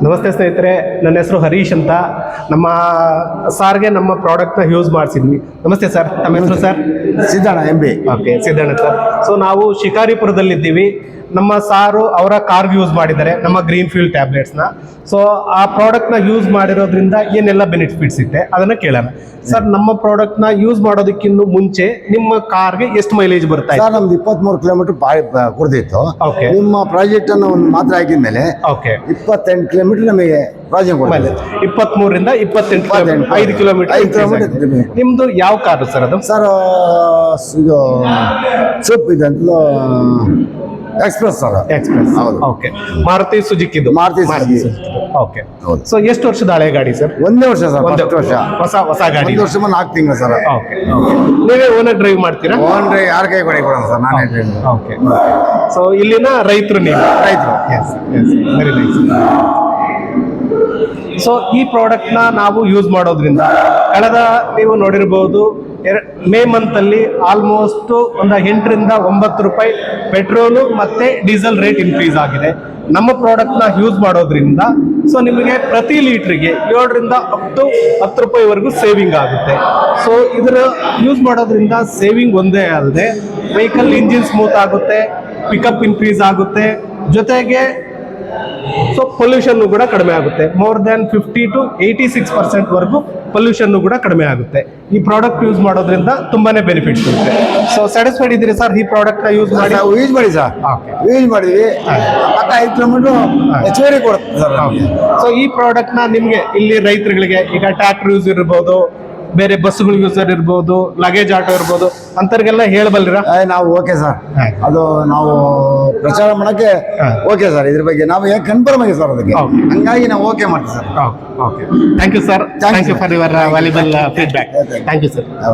ನಮಸ್ತೆ ಸ್ನೇಹಿತರೆ, ನನ್ನ ಹೆಸರು ಹರೀಶ್ ಅಂತ. ನಮ್ಮ ಸಾರ್ಗೆ ನಮ್ಮ ಪ್ರಾಡಕ್ಟ್ನ ಯೂಸ್ ಮಾಡಿಸಿದ್ವಿ. ನಮಸ್ತೆ ಸರ್, ತಮ್ಮ ಹೆಸರು sir? Siddanna MB. Okay, Siddanna sir. So ನಾವು ಶಿಕಾರಿಪುರದಲ್ಲಿದ್ದೀವಿ. ನಮ್ಮ ಸಾರು ಅವರ ಕಾರ್ಗೆ ಯೂಸ್ ಮಾಡಿದ್ದಾರೆ ನಮ್ಮ ಗ್ರೀನ್ ಫೀಲ್ಡ್ ಟ್ಯಾಬ್ಲೆಟ್ಸ್ನ. ಸೊ ಆ ಪ್ರಾಡಕ್ಟ್ನ ಯೂಸ್ ಮಾಡಿರೋದ್ರಿಂದ ಏನೆಲ್ಲ ಬೆನಿಫಿಟ್ಸ್ ಇದೆ ಅದನ್ನು ಕೇಳೋಣ. ಸರ್, ನಮ್ಮ ಪ್ರಾಡಕ್ಟ್ನ ಯೂಸ್ ಮಾಡೋದಕ್ಕಿಂತ ಮುಂಚೆ ನಿಮ್ಮ ಕಾರ್ಗೆ ಎಷ್ಟು ಮೈಲೇಜ್ ಬರ್ತಾ ಇದೆ? ಸರ್, ನಮ್ದು 23 ಕಿಲೋಮೀಟರ್ ಕೊಡ್ತಿತ್ತು. ಓಕೆ. ನಿಮ್ಮ ಪ್ರಾಜೆಕ್ಟ್ ಅನ್ನು ಒಂದು ಮಾತ್ರ ಹಾಕಿದ ಮೇಲೆ ಓಕೆ 28 ಕಿಲೋಮೀಟರ್ ನಮಗೆ ಪ್ರಾಜೆಕ್ಟ್ ಕೊಡ್ತಾರೆ. 23 ರಿಂದ 28 5 ಕಿಲೋಮೀಟರ್. ನಿಮ್ದು ಯಾವ ಕಾರು ಸರ್ ಅದು? ಸರ್, ಇದು ಸೂಪ್ ಇದೆ ಅಂತ ಎಕ್ಸ್ಪ್ರೆಸ್ ಸರ್. ಎಕ್ಸ್ಪ್ರೆಸ್. ಹೌದು. ಓಕೆ. ಮಾರುತಿ ಸುಜುಕಿದು. ಮಾರುತಿ ಸುಜುಕಿ. ಓಕೆ. ಹೌದು. ಸೊ ಎಷ್ಟು ವರ್ಷದ ಹಳೆ ಗಾಡಿ ಸರ್? ಒಂದೇ ವರ್ಷ ಸರ್. ಫಸ್ಟ್ ವರ್ಷ. ಹೊಸ ಗಾಡಿ. 1 ವರ್ಷ 4 ತಿಂಗಳು ಸರ್. ಓಕೆ. ನೀವೇ ಓನರ್ ಡ್ರೈವ್ ಮಾಡ್ತೀರಾ? ಓನ್ರಿ ಯಾರ ಕೈ ಕೊಡೋಣ ಸರ್, ನಾನೇ ಡ್ರೈವ್. ಓಕೆ. ಸೊ ಇಲ್ಲಿನ ರೈತರು ನೀವು? ರೈತರು. Yes yes, very nice. So ಈ ಪ್ರಾಡಕ್ಟ್ನ ನಾವು ಯೂಸ್ ಮಾಡೋದ್ರಿಂದ ಕಳೆದ ನೀವು ನೋಡಿರ್ಬೋದು ಮೇ ಮಂತಲ್ಲಿ ಆಲ್ಮೋಸ್ಟ್ ಒಂದು 8 ರಿಂದ 9 ರೂಪಾಯಿ ಪೆಟ್ರೋಲು ಮತ್ತು ಡೀಸೆಲ್ ರೇಟ್ ಇನ್ಕ್ರೀಸ್ ಆಗಿದೆ. ನಮ್ಮ ಪ್ರಾಡಕ್ಟ್ನ ಯೂಸ್ ಮಾಡೋದ್ರಿಂದ ಸೊ ನಿಮಗೆ ಪ್ರತಿ ಲೀಟ್ರಿಗೆ 7 ರಿಂದ ಅಪ್ ಟು 10 ರೂಪಾಯಿವರೆಗೂ ಸೇವಿಂಗ್ ಆಗುತ್ತೆ. ಸೊ ಇದರ ಯೂಸ್ ಮಾಡೋದ್ರಿಂದ ಸೇವಿಂಗ್ ಒಂದೇ ಅಲ್ಲದೆ ವೆಹಿಕಲ್ ಇಂಜಿನ್ ಸ್ಮೂತ್ ಆಗುತ್ತೆ, ಪಿಕಪ್ ಇನ್ಕ್ರೀಸ್ ಆಗುತ್ತೆ, ಜೊತೆಗೆ ಸೊ ಪೊಲ್ಯೂಷನ್ ಕೂಡ ಕಡಿಮೆ ಆಗುತ್ತೆ. ಮೋರ್ ದೆನ್ 50 to 86% ವರೆಗೂ ಪೊಲ್ಯೂಷನ್ ಕೂಡ ಕಡಿಮೆ ಆಗುತ್ತೆ ಈ ಪ್ರಾಡಕ್ಟ್ ಯೂಸ್ ಮಾಡೋದ್ರಿಂದ. ತುಂಬಾನೇ ಬೆನಿಫಿಟ್ಸ್ ಇರುತ್ತೆ. ಸೊ ಸ್ಯಾಟಿಸ್ಫೈಡ್ ಇದ್ದೀರಿ ಸರ್ ಈ ಪ್ರಾಡಕ್ಟ್ ನ ಯೂಸ್ ಮಾಡಿ? ಯೂಸ್ ಮಾಡಿ ಸರ್. ಯೂಸ್ ಮಾಡಿದ್ವಿ. ಮತ್ತೆ 5 ಕಿಲೋಮೀಟರ್ ಹೆಚ್ಚುವರಿ ಕೊಡುತ್ತೆ ಸರ್. ಸೊ ಈ ಪ್ರಾಡಕ್ಟ್ ನ ನಿಮ್ಗೆ ಇಲ್ಲಿ ರೈತರುಗಳಿಗೆ, ಈಗ ಟ್ರ್ಯಾಕ್ಟರ್ ಯೂಸ್ ಇರ್ಬೋದು, ಬೇರೆ ಬಸ್ಗಳು ಯೂಸರ್ ಇರ್ಬೋದು, ಲಗೇಜ್ ಆಟೋ ಇರ್ಬೋದು, ಅಂತವ್ರಿಗೆಲ್ಲ ಹೇಳಬಲ್ಲಿರಾ? ನಾವು ಓಕೆ ಸರ್. ಅದು ನಾವು ಪ್ರಚಾರ ಮಾಡಕ್ಕೆ ಓಕೆ ಸರ್. ಇದ್ರ ಬಗ್ಗೆ ನಾವು ಯಾಕೆ ಕನ್ಫರ್ಮ್ ಆಗಿ ಸರ್ ಅದಕ್ಕೆ, ಹಂಗಾಗಿ ನಾವು ಓಕೆ ಮಾಡ್ತೀವಿ sir. Okay. Thank you sir. Thank you for your valuable feedback. Thank you sir.